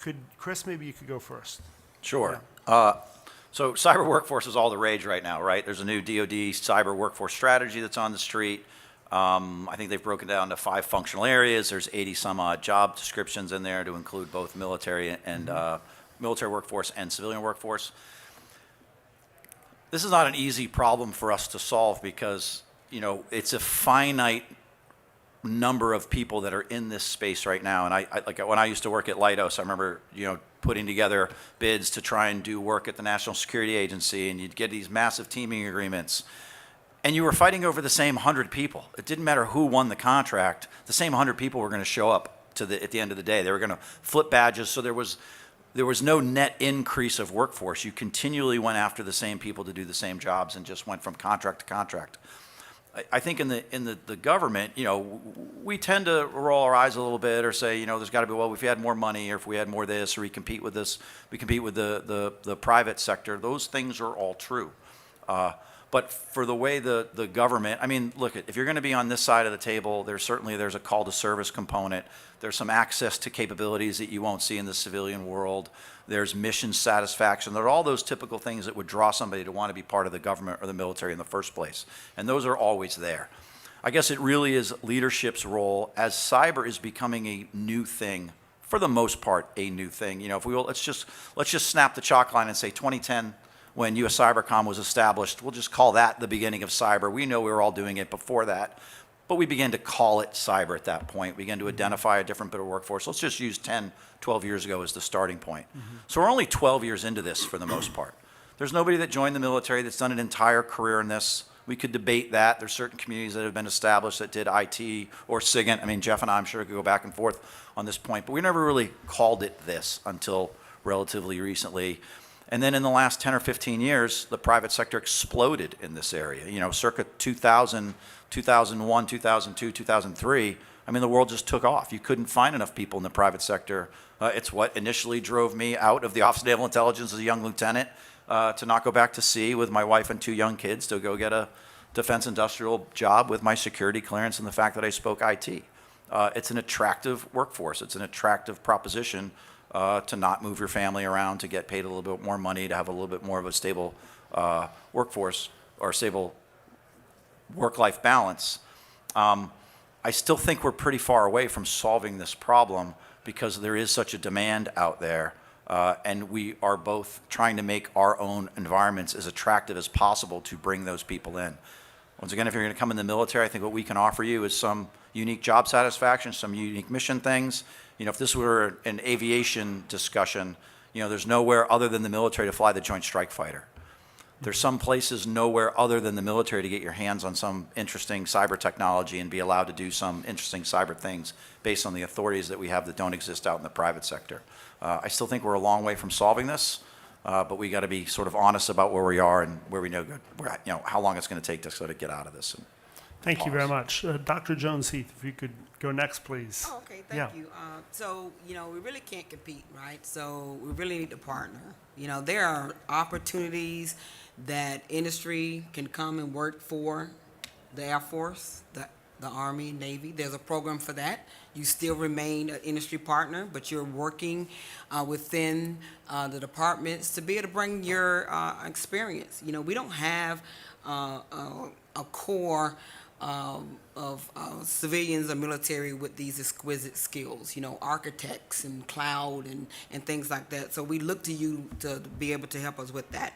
could Chris, maybe you could go first. Sure. So cyber workforce is all the rage right now, right? There's a new DoD cyber workforce strategy that's on the street. I think they've broken down to 5 functional areas. There's 80 some odd job descriptions in there to include both military and military workforce and civilian workforce. This is not an easy problem for us to solve because, you know, it's a finite number of people that are in this space right now. And I like when I used to work at Leidos, I remember, you know, putting together bids to try and do work at the National Security Agency, and you'd get these massive teaming agreements. And you were fighting over the same 100 people. It didn't matter who won the contract. The same 100 people were going to show up at the end of the day. They were going to flip badges. So there was no net increase of workforce. You continually went after the same people to do the same jobs and just went from contract to contract. I think in the government, you know, we tend to roll our eyes a little bit or say, you know, there's got to be, well, if we had more money or if we had more this or we compete with this, we compete with the private sector. Those things are all true. But for the way the government, I mean, look, if you're going to be on this side of the table, there's a call to service component. There's some access to capabilities that you won't see in the civilian world. There's mission satisfaction. There are all those typical things that would draw somebody to want to be part of the government or the military in the first place. And those are always there. I guess it really is leadership's role as cyber is becoming a new thing, for the most part, a new thing. You know, if we will, let's just snap the chalk line and say 2010, when US Cybercom was established, we'll just call that the beginning of cyber. We know we were all doing it before that, but we began to call it cyber at that point. We began to identify a different bit of workforce. Let's just use 10, 12 years ago as the starting point. So we're only 12 years into this for the most part. There's nobody that joined the military that's done an entire career in this. We could debate that. There's certain communities that have been established that did IT or SIGINT. I mean, Jeff and I, I'm sure, could go back and forth on this point, but we never really called it this until relatively recently. And then in the last 10 or 15 years, the private sector exploded in this area. You know, circa 2000, 2001, 2002, 2003, I mean, the world just took off. You couldn't find enough people in the private sector. It's what initially drove me out of the Office of Naval Intelligence as a young lieutenant to not go back to sea with my wife and 2 young kids, to go get a defense industrial job with my security clearance and the fact that I spoke IT. It's an attractive workforce. It's an attractive proposition to not move your family around, to get paid a little bit more money, to have a little bit more of a stable workforce or stable work-life balance. I still think we're pretty far away from solving this problem because there is such a demand out there, and we are both trying to make our own environments as attractive as possible to bring those people in. Once again, if you're going to come in the military, I think what we can offer you is some unique job satisfaction, some unique mission things. You know, if this were an aviation discussion, you know, there's nowhere other than the military to fly the Joint Strike Fighter. There's some places nowhere other than the military to get your hands on some interesting cyber technology and be allowed to do some interesting cyber things based on the authorities that we have that don't exist out in the private sector. I still think we're a long way from solving this, but we got to be sort of honest about where we are and where we know, you know, how long it's going to take to sort of get out of this. Thank you very much. Dr. Jones-Heath, if you could go next, please. Oh, okay, thank you. So, you know, we really can't compete, right? So we really need to partner. You know, there are opportunities that industry can come and work for the Air Force, the Army, Navy. There's a program for that. You still remain an industry partner, but you're working within the departments to be able to bring your experience. You know, we don't have a core of civilians or military with these exquisite skills, you know, architects and cloud and things like that. So we look to you to be able to help us with that.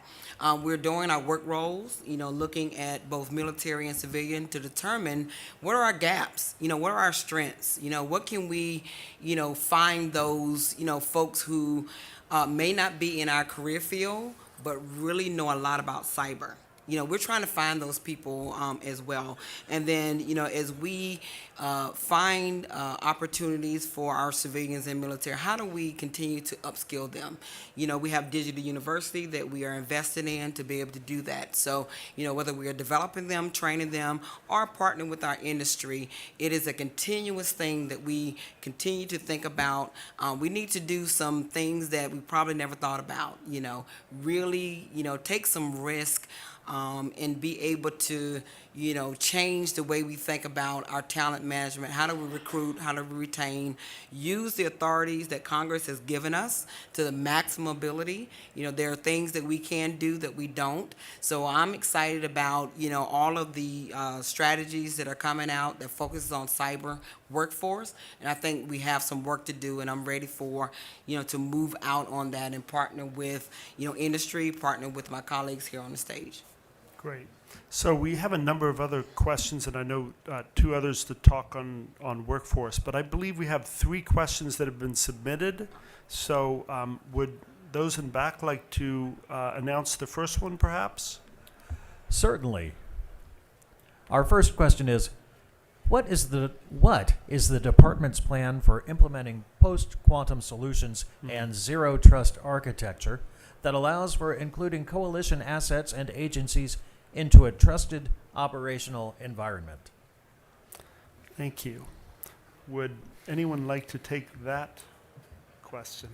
We're doing our work roles, you know, looking at both military and civilian to determine what are our gaps, you know, what are our strengths, you know, what can we, you know, find those, you know, folks who may not be in our career field, but really know a lot about cyber. You know, we're trying to find those people as well. And then, you know, as we find opportunities for our civilians and military, how do we continue to upskill them? You know, we have Digital University that we are invested in to be able to do that. So, you know, whether we are developing them, training them, or partnering with our industry, it is a continuous thing that we continue to think about. We need to do some things that we probably never thought about, you know, really, you know, take some risk. and be able to, change the way we think about our talent management. How do we recruit? How do we retain? Use the authorities that Congress has given us to the maximum ability. There are things that we can do that we don't. So I'm excited about, all of the strategies that are coming out that focuses on cyber workforce. And I think we have some work to do, and I'm ready for, to move out on that and partner with, industry, partner with my colleagues here on the stage. Great. So we have a number of other questions, and I know two others to talk on workforce, but I believe we have 3 questions that have been submitted. So would those in back like to announce the first one, perhaps? Certainly. Our first question is, what is the department's plan for implementing post-quantum solutions and zero trust architecture that allows for including coalition assets and agencies into a trusted operational environment? Thank you. Would anyone like to take that question?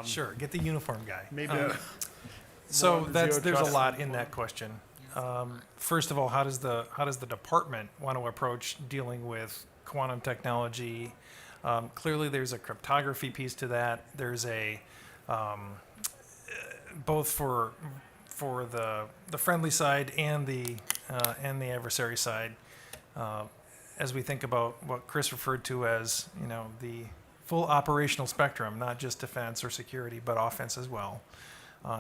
Sure, get the uniform guy. Maybe. So Zero there's a trust. lot in that question. First of all, how does the department want to approach dealing with quantum technology? Clearly, there's a cryptography piece to that. There's a both for the friendly side and the adversary side. As we think about what Chris referred to as, the full operational spectrum, not just defense or security, but offense as well.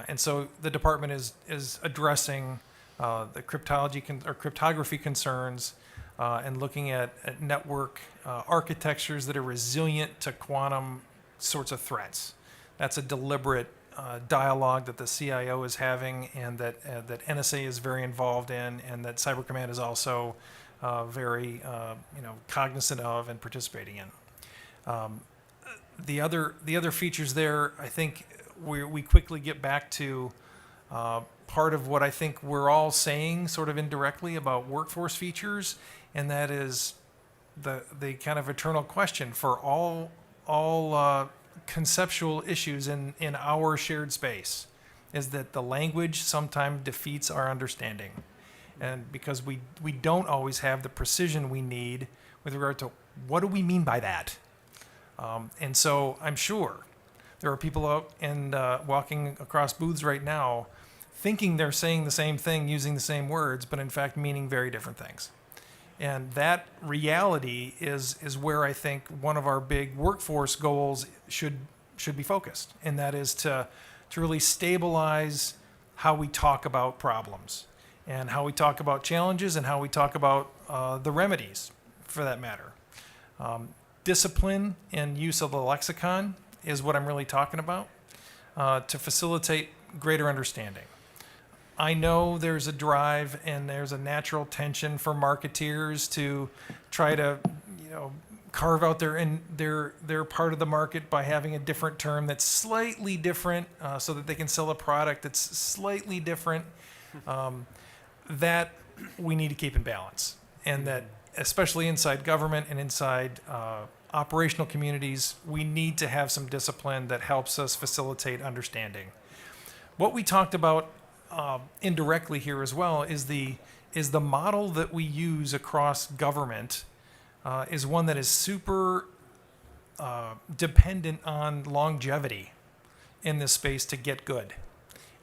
And so the department is addressing the cryptography concerns and looking at network architectures that are resilient to quantum sorts of threats. That's a deliberate dialogue that the CIO is having, and that NSA is very involved in, and that Cyber Command is also very cognizant of and participating in. The other features there, I think we quickly get back to part of what I think we're all saying sort of indirectly about workforce features, and that is the kind of eternal question for all conceptual issues in our shared space, is that the language sometimes defeats our understanding. And because we don't always have the precision we need with regard to what do we mean by that. And so I'm sure there are people out and walking across booths right now thinking they're saying the same thing, using the same words, but in fact meaning very different things. And that reality is where I think one of our big workforce goals should be focused, and that is to really stabilize how we talk about problems and how we talk about challenges and how we talk about the remedies, for that matter. Discipline and use of the lexicon is what I'm really talking about to facilitate greater understanding. I know there's a drive and there's a natural tension for marketeers to try to, carve out their part of the market by having a different term that's slightly different, so that they can sell a product that's slightly different. That we need to keep in balance, and that especially inside government and inside operational communities, we need to have some discipline that helps us facilitate understanding. What we talked about indirectly here as well is the model that we use across government is one that is super dependent on longevity in this space to get good,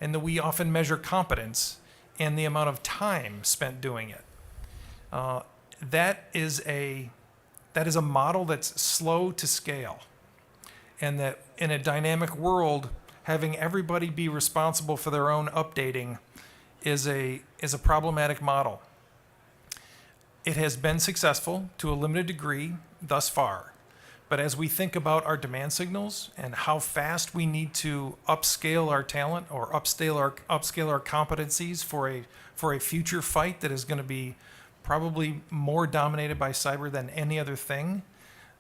and that we often measure competence and the amount of time spent doing it. That is a model that's slow to scale, and that in a dynamic world, having everybody be responsible for their own updating is a problematic model. It has been successful to a limited degree thus far, but as we think about our demand signals and how fast we need to upscale our talent or upscale our competencies for a future fight that is going to be probably more dominated by cyber than any other thing,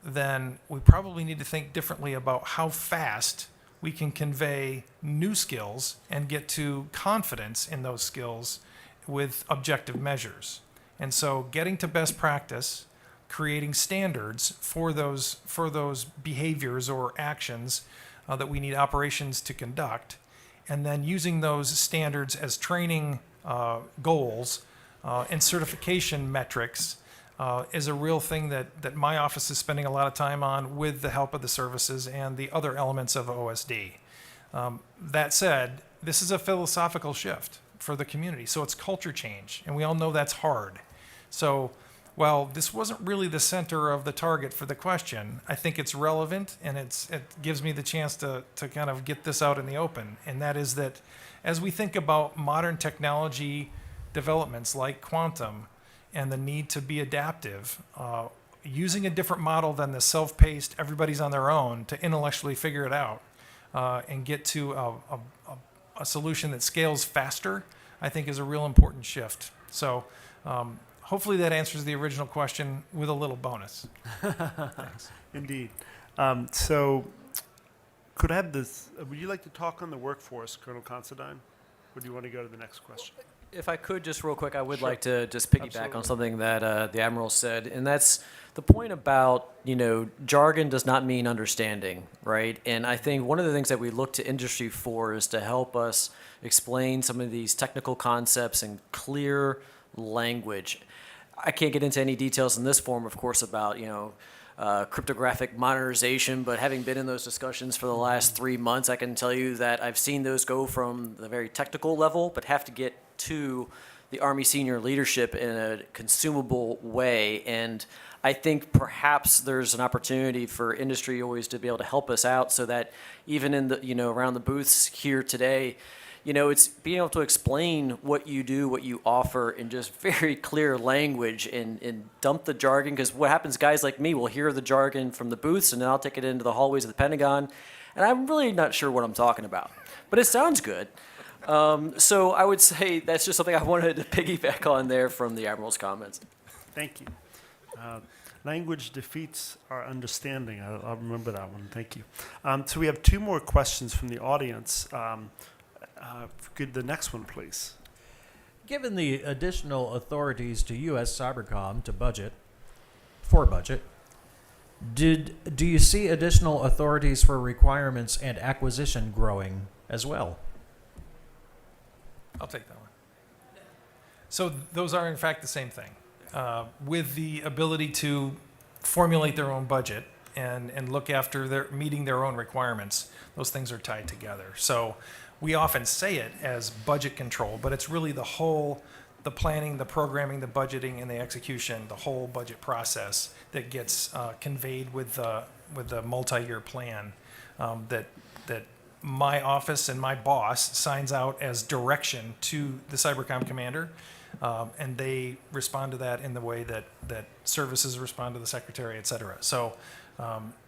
then we probably need to think differently about how fast we can convey new skills and get to confidence in those skills with objective measures. And so getting to best practice, creating standards for those behaviors or actions that we need operations to conduct, and then using those standards as training goals and certification metrics is a real thing that my office is spending a lot of time on with the help of the services and the other elements of OSD. That said, this is a philosophical shift for the community, so it's culture change, and we all know that's hard. So while this wasn't really the center of the target for the question, I think it's relevant, and it gives me the chance to kind of get this out in the open, and that is that as we think about modern technology developments like quantum and the need to be adaptive, using a different model than the self-paced, everybody's on their own to intellectually figure it out and get to a solution that scales faster, I think is a real important shift. So hopefully that answers the original question with a little bonus. Thanks. Indeed. So could I have this, would you like to talk on the workforce, Colonel Considine? Or do you want to go to the next question? If I could just real quick, I would Sure. like to just piggyback Absolutely. on something that the Admiral said, and that's the point about, jargon does not mean understanding, right? And I think one of the things that we look to industry for is to help us explain some of these technical concepts in clear language. I can't get into any details in this forum, of course, about, cryptographic modernization, but having been in those discussions for the last 3 months, I can tell you that I've seen those go from the very technical level, but have to get to the Army senior leadership in a consumable way. And I think perhaps there's an opportunity for industry always to be able to help us out so that even in the, around the booths here today, it's being able to explain what you do, what you offer in just very clear language and dump the jargon. Because what happens, guys like me will hear the jargon from the booths and then I'll take it into the hallways of the Pentagon. And I'm really not sure what I'm talking about. But it sounds good. So I would say that's just something I wanted to piggyback on there from the Admiral's comments. Thank you. Language defeats our understanding. I'll remember that one. Thank you. So we have 2 more questions from the audience. Could the next one, please? Given the additional authorities to U.S. Cybercom to budget, do you see additional authorities for requirements and acquisition growing as well? I'll take that one. So those are in fact the same thing. With the ability to formulate their own budget and look after meeting their own requirements, those things are tied together. So we often say it as budget control, but it's really the planning, the programming, the budgeting, and the execution, the whole budget process that gets conveyed with the multi-year plan that my office and my boss signs out as direction to the Cybercom commander, and they respond to that in the way that services respond to the secretary, et cetera. So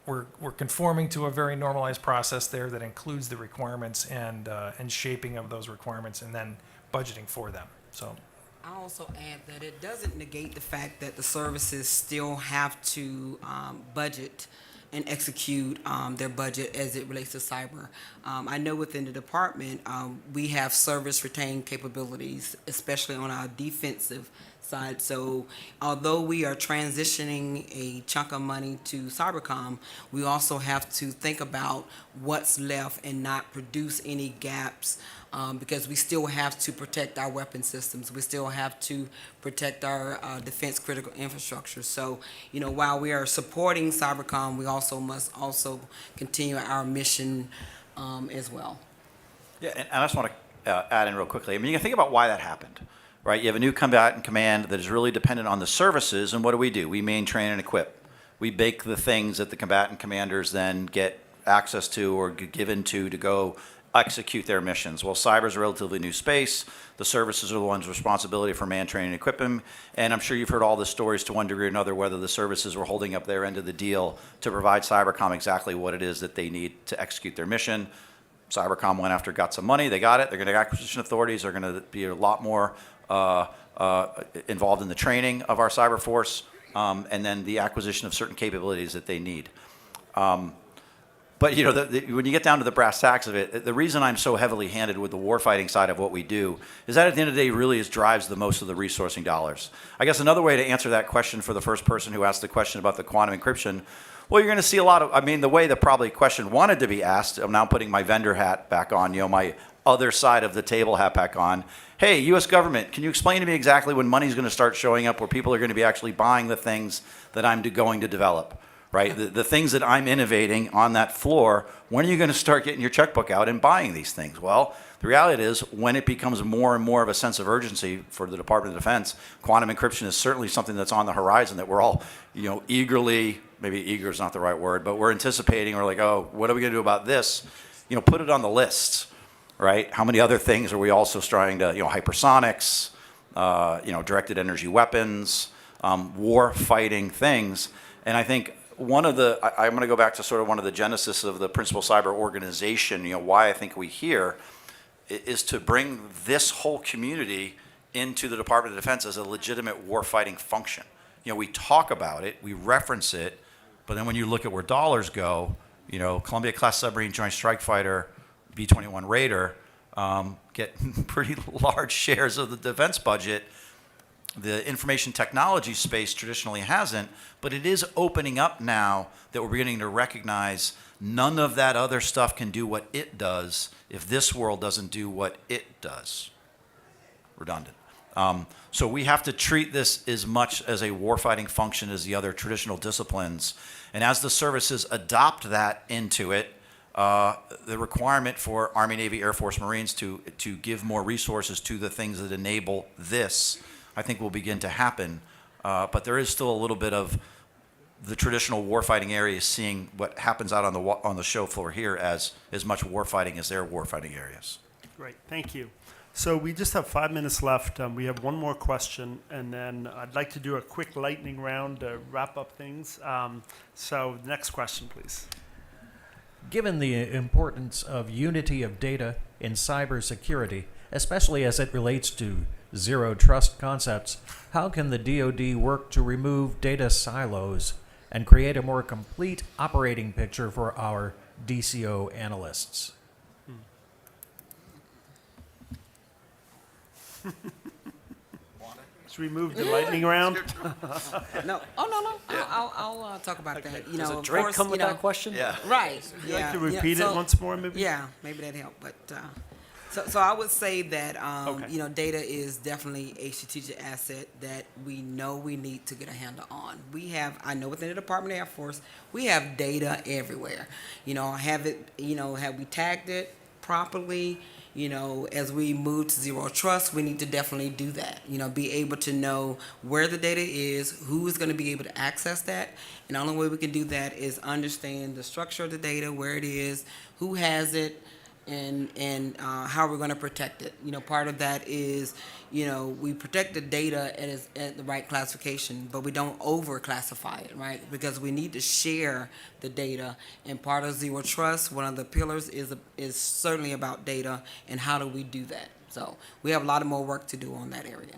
we're conforming to a very normalized process there that includes the requirements and shaping of those requirements and then budgeting for them. So I also add that it doesn't negate the fact that the services still have to budget and execute their budget as it relates to cyber. I know within the department, we have service retained capabilities, especially on our defensive side. So although we are transitioning a chunk of money to Cybercom, we also have to think about what's left and not produce any gaps, because we still have to protect our weapon systems. We still have to protect our defense critical infrastructure. So, while we are supporting Cybercom, we also must also continue our mission as well. Yeah, and I just want to add in real quickly. I mean, you can think about why that happened, right? You have a new combatant command that is really dependent on the services, and what do? We main, train, and equip. We bake the things that the combatant commanders then get access to or given to go execute their missions. Well, cyber is a relatively new space. The services are the ones responsibility for man, training, and equipment. And I'm sure you've heard all the stories to one degree or another whether the services were holding up their end of the deal to provide Cybercom exactly what it is that they need to execute their mission. Cybercom went after, got some money, they got it. They're going to acquisition authorities are going to be a lot more involved in the training of our cyber force, and then the acquisition of certain capabilities that they need. But when you get down to the brass tacks of it, the reason I'm so heavily handed with the warfighting side of what we do is that at the end of the day really drives the most of the resourcing dollars. I guess another way to answer that question for the first person who asked the question about the quantum encryption, Well, you're going to see a lot of, I mean, the way the probably question wanted to be asked, I'm now putting my vendor hat back on, my other side of the table hat back on. Hey, U.S. government, can you explain to me exactly when money's going to start showing up where people are going to be actually buying the things that I'm going to develop, right? The things that I'm innovating on that floor, when are you going to start getting your checkbook out and buying these things? Well, the reality is when it becomes more and more of a sense of urgency for the Department of Defense, quantum encryption is certainly something that's on the horizon that we're all, eagerly, maybe eager is not the right word, but we're anticipating. We're like, oh, what are we going to do about this? Put it on the list, right? How many other things are we also trying to, hypersonics, directed energy weapons, war fighting things. And I think I'm going to go back to sort of one of the genesis of the Principal Cyber organization, why I think we here is to bring this whole community into the Department of Defense as a legitimate warfighting function. We talk about it, we reference it, but then when you look at where dollars go, Columbia-class submarine, Joint Strike Fighter, B-21 Raider get pretty large shares of the defense budget. The information technology space traditionally hasn't, but it is opening up now that we're beginning to recognize none of that other stuff can do what it does if this world doesn't do what it does. Redundant. So we have to treat this as much as a warfighting function as the other traditional disciplines. And as the services adopt that into it, the requirement for Army, Navy, Air Force, Marines to give more resources to the things that enable this, I think will begin to happen. But there is still a little bit of the traditional warfighting areas seeing what happens out on the show floor here as much warfighting as their warfighting areas. Great, thank you. So we just have 5 minutes left. We have one more question, and then I'd like to do a quick lightning round to wrap up things. So next question, please. Given the importance of unity of data in cybersecurity, especially as it relates to zero trust concepts, how can the DoD work to remove data silos and create a more complete operating picture for our DCO analysts? Let's remove the lightning round. No, I'll talk about that. Does a of drink course, come with that question? Yeah. Right. Would you like to yeah, repeat so- it once more, maybe? Yeah, maybe that'd help. But so I would say that Okay. data is definitely a strategic asset that we know we need to get a handle on. I know within the Department of Air Force, we have data everywhere. Have we tagged it properly? As we move to zero trust, we need to definitely do that. Be able to know where the data is, who is going to be able to access that. And the only way we can do that is understand the structure of the data, where it is, who has it, and how we're going to protect it. Part of that is, we protect the data at the right classification, but we don't over-classify it, right? Because we need to share the data. And part of Zero Trust, one of the pillars is certainly about data and how do we do that. So we have a lot of more work to do on that area.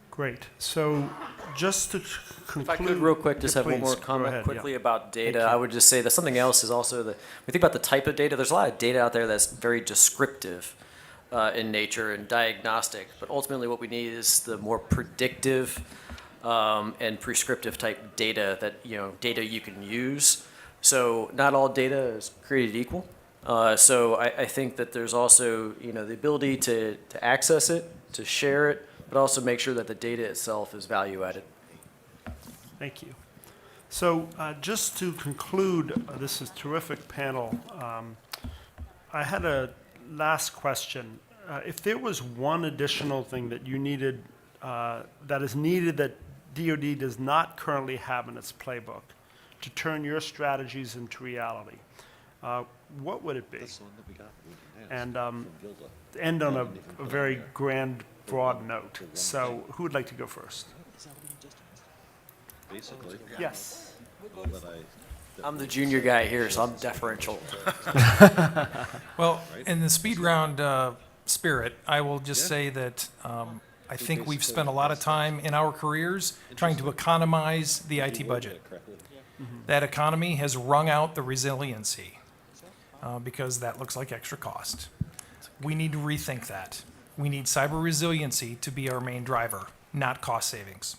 Great. So just to conclude. If I could real quick, just have one more Please, go comment ahead, quickly yeah. about data. Thank you. I would just say that something else is also when we think about the type of data, there's a lot of data out there that's very descriptive in nature and diagnostic, but ultimately what we need is the more predictive and prescriptive type data that, data you can use. So not all data is created equal. So I think that there's also, the ability to access it, to share it, but also make sure that the data itself is value added. Thank you. So just to conclude, this is a terrific panel. I had a last question. If there was one additional thing that you needed, that is needed that DoD does not currently have in its playbook to turn your strategies into reality, what would it be? And end on a very grand, broad note. So who would like to go first? Basically. Yes. I'm the junior guy here, so I'm deferential. Well, in the speed round spirit, I will just say that I think we've spent a lot of time in our careers trying to economize the IT budget. That economy has wrung out the resiliency because that looks like extra cost. We need to rethink that. We need cyber resiliency to be our main driver, not cost savings.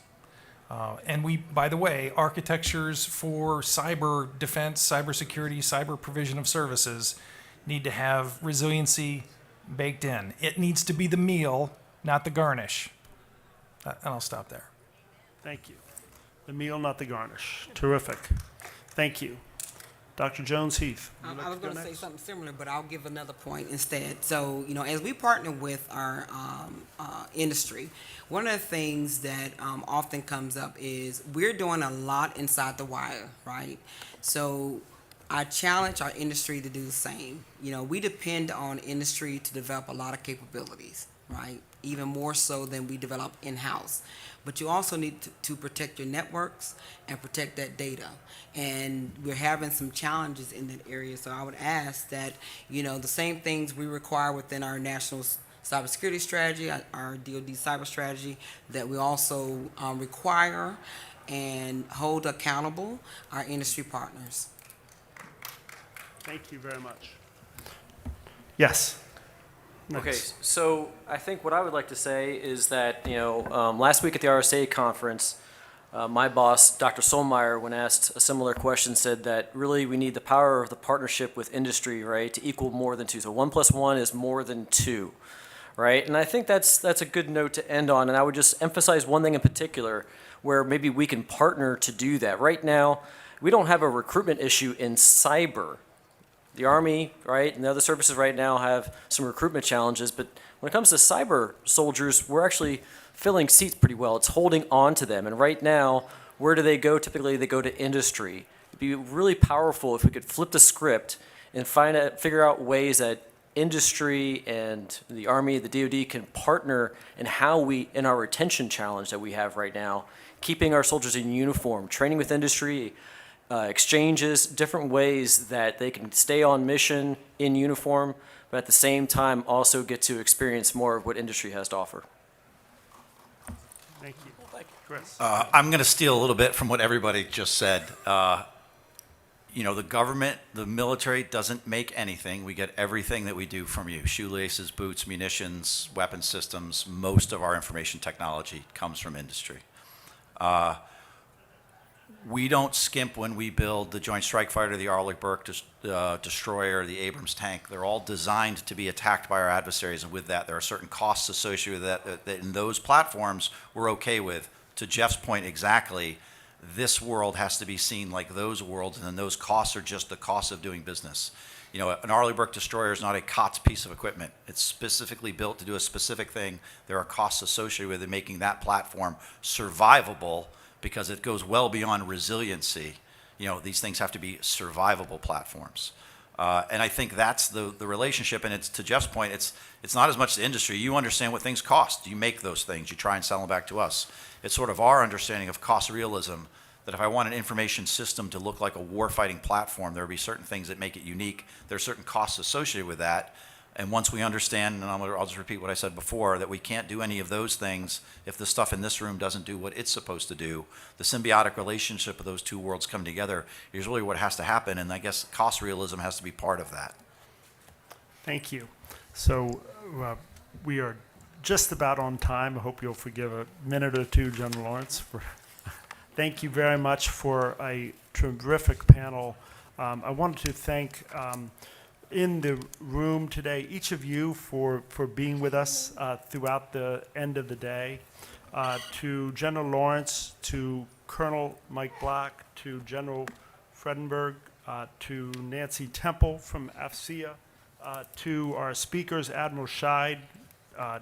And we, by the way, architectures for cyber defense, cybersecurity, cyber provision of services need to have resiliency baked in. It needs to be the meal, not the garnish. And I'll stop there. Thank you. The meal, not the garnish. Terrific. Thank you. Dr. Jones-Heath. would you I like was to go going to say next? something similar, but I'll give another point instead. So, as we partner with our industry, one of the things that often comes up is we're doing a lot inside the wire, right? So I challenge our industry to do the same. We depend on industry to develop a lot of capabilities, right? Even more so than we develop in-house. But you also need to protect your networks and protect that data. And we're having some challenges in that area. So I would ask that, the same things we require within our national cybersecurity strategy, our DoD cyber strategy, that we also require and hold accountable our industry partners. Thank you very much. Yes. Okay, Next. so I think what I would like to say is that, last week at the RSA conference, my boss, Dr. Solmeyer, when asked a similar question, said that really we need the power of the partnership with industry, right, to equal more than 2. So 1 + 1 is more than 2, right? And I think that's a good note to end on. And I would just emphasize one thing in particular where maybe we can partner to do that. Right now, we don't have a recruitment issue in cyber. The Army, right, and the other services right now have some recruitment challenges, but when it comes to cyber soldiers, we're actually filling seats pretty well. It's holding on to them, and right now, where do they go? Typically, they go to industry. It'd be really powerful if we could flip the script and figure out ways that industry and the Army, the DoD can partner in in our retention challenge that we have right now, keeping our soldiers in uniform, training with industry, exchanges, different ways that they can stay on mission in uniform, but at the same time also get to experience more of what industry has to offer. Thank you. Chris. I'm going to steal a little bit from what everybody just said. The government, the military doesn't make anything. We get everything that we do from you. Shoelaces, boots, munitions, weapon systems. Most of our information technology comes from industry. We don't skimp when we build the Joint Strike Fighter, the Arleigh-Burke destroyer, the Abrams tank. They're all designed to be attacked by our adversaries, and with that, there are certain costs associated with that in those platforms we're okay with. To Jeff's point exactly, this world has to be seen like those worlds, and then those costs are just the cost of doing business. An Arleigh-Burke destroyer is not a COTS piece of equipment. It's specifically built to do a specific thing. There are costs associated with it, making that platform survivable, because it goes well beyond resiliency. These things have to be survivable platforms. And I think that's the relationship. And it's, to Jeff's point, it's not as much the industry. You understand what things cost. You make those things. You try and sell them back to us. It's sort of our understanding of cost realism, that if I want an information system to look like a warfighting platform, there will be certain things that make it unique. There are certain costs associated with that. And once we understand, and I'll just repeat what I said before, that we can't do any of those things if the stuff in this room doesn't do what it's supposed to do, the symbiotic relationship of those two worlds coming together is really what has to happen, and I guess cost realism has to be part of that. Thank you. So we are just about on time. I hope you'll forgive a minute or two, General Lawrence. Thank you very much for a terrific panel. I wanted to thank in the room today, each of you for being with us throughout the end of the day. To General Lawrence, to Colonel Mike Black, to General Fredenberg, to Nancy Temple from AFCEA, to our speakers, Admiral Scheid,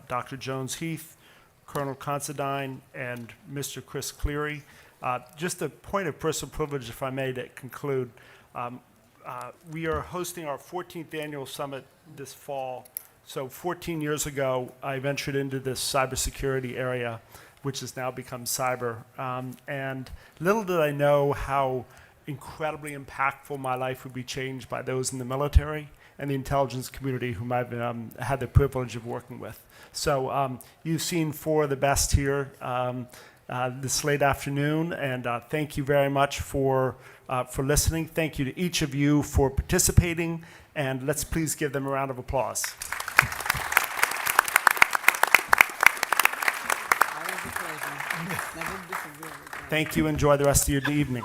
Dr. Jones-Heath, Colonel Considine, and Mr. Chris Cleary. Just a point of personal privilege, if I may, to conclude. We are hosting our 14th annual summit this fall. So 14 years ago, I ventured into this cybersecurity area, which has now become cyber. And little did I know how incredibly impactful my life would be changed by those in the military and the intelligence community whom I've had the privilege of working with. So you've seen four of the best here this late afternoon, and thank you very much for listening. Thank you to each of you for participating, and let's please give them a round of applause. Always a pleasure. Thank you. Enjoy the rest of your evening.